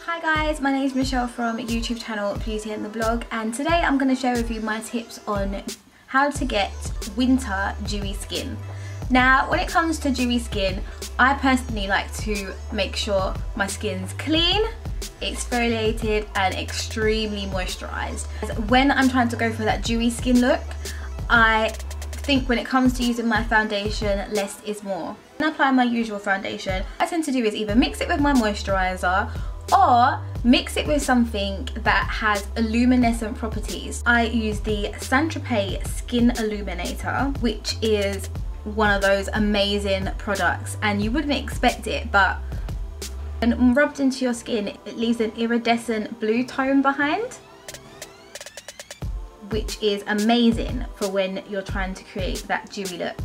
Hi guys, my name is Michelle from YouTube channel Beauty and the Blog, and today I'm going to share with you my tips on how to get winter dewy skin. Now when it comes to dewy skin, I personally like to make sure my skin's clean, exfoliated and extremely moisturised. When I'm trying to go for that dewy skin look, I think when it comes to using my foundation, less is more. When I apply my usual foundation, what I tend to do is either mix it with my moisturiser or mix it with something that has luminescent properties. I use the ST.TROPEZ-SKIN Illuminator, which is one of those amazing products, and you wouldn't expect it, but when rubbed into your skin, it leaves an iridescent blue tone behind, which is amazing for when you're trying to create that dewy look.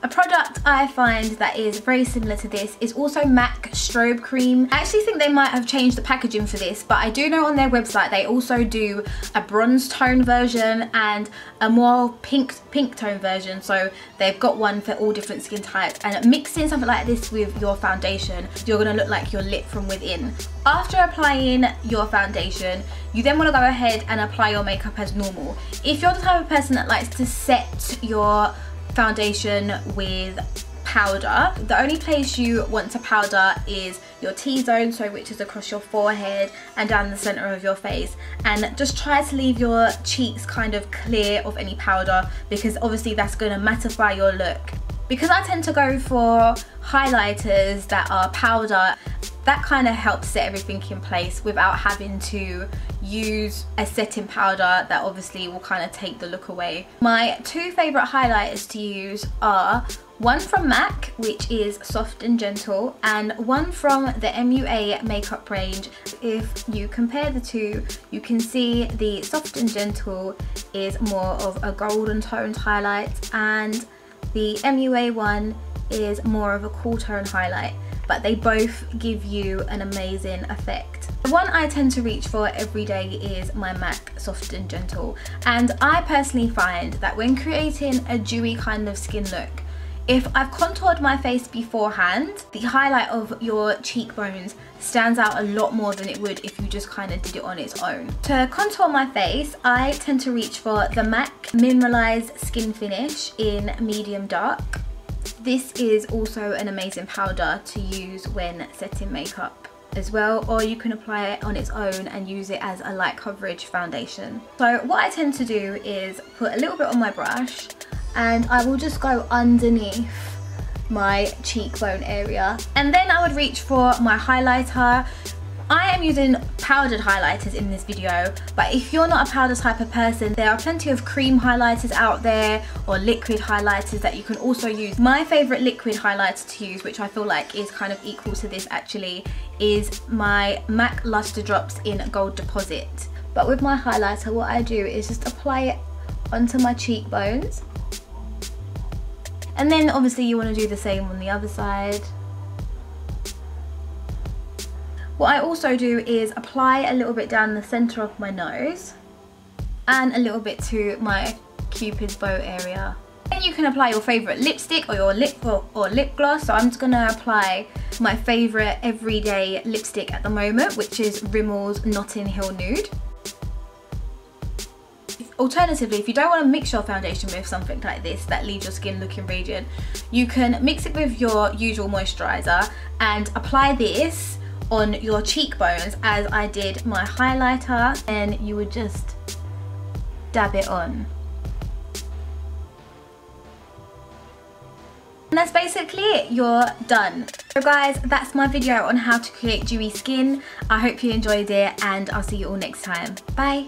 A product I find that is very similar to this is also MAC-STROBE cream. I actually think they might have changed the packaging for this, but I do know on their website they also do a bronze tone version and a more pink tone version, so they've got one for all different skin types. And mixing something like this with your foundation, you're going to look like you're lit from within. After applying your foundation, you then want to go ahead and apply your makeup as normal. If you're the type of person that likes to set your foundation with powder, the only place you want to powder is your T-zone, so which is across your forehead and down the center of your face, and just try to leave your cheeks kind of clear of any powder, because obviously that's going to mattify your look. Because I tend to go for highlighters that are powder, that kind of helps set everything in place without having to use a setting powder that obviously will kind of take the look away. My two favourite highlighters to use are one from MAC, which is Soft and Gentle, and one from the MUA makeup range. If you compare the two, you can see the Soft and Gentle is more of a golden toned highlight, and the MUA one is more of a cool tone highlight, but they both give you an amazing effect. The one I tend to reach for every day is my MAC Soft and Gentle, and I personally find that when creating a dewy kind of skin look, if I've contoured my face beforehand, the highlight of your cheekbones stands out a lot more than it would if you just kind of did it on its own. To contour my face, I tend to reach for the MAC-MINERALIZE Skinfinish in medium dark. This is also an amazing powder to use when setting makeup as well, or you can apply it on its own and use it as a light coverage foundation. So what I tend to do is put a little bit on my brush, and I will just go underneath my cheekbone area, and then I would reach for my highlighter. I am using powdered highlighters in this video, but if you're not a powder type of person, there are plenty of cream highlighters out there or liquid highlighters that you can also use. My favourite liquid highlighter to use, which I feel like is kind of equal to this actually, is my MAC-LUSTRE Drops in Gold Deposit. But with my highlighter, what I do is just apply it onto my cheekbones, and then obviously you want to do the same on the other side. What I also do is apply a little bit down the centre of my nose and a little bit to my Cupid's bow area. Then you can apply your favourite lipstick or your lip gloss. So I'm just going to apply my favourite everyday lipstick at the moment, which is Rimmel's Notting Hill Nude. Alternatively, if you don't want to mix your foundation with something like this that leaves your skin looking radiant, you can mix it with your usual moisturiser and apply this on your cheekbones as I did my highlighter, and you would just dab it on. And that's basically it, you're done. So guys, that's my video on how to create dewy skin. I hope you enjoyed it, and I'll see you all next time. Bye!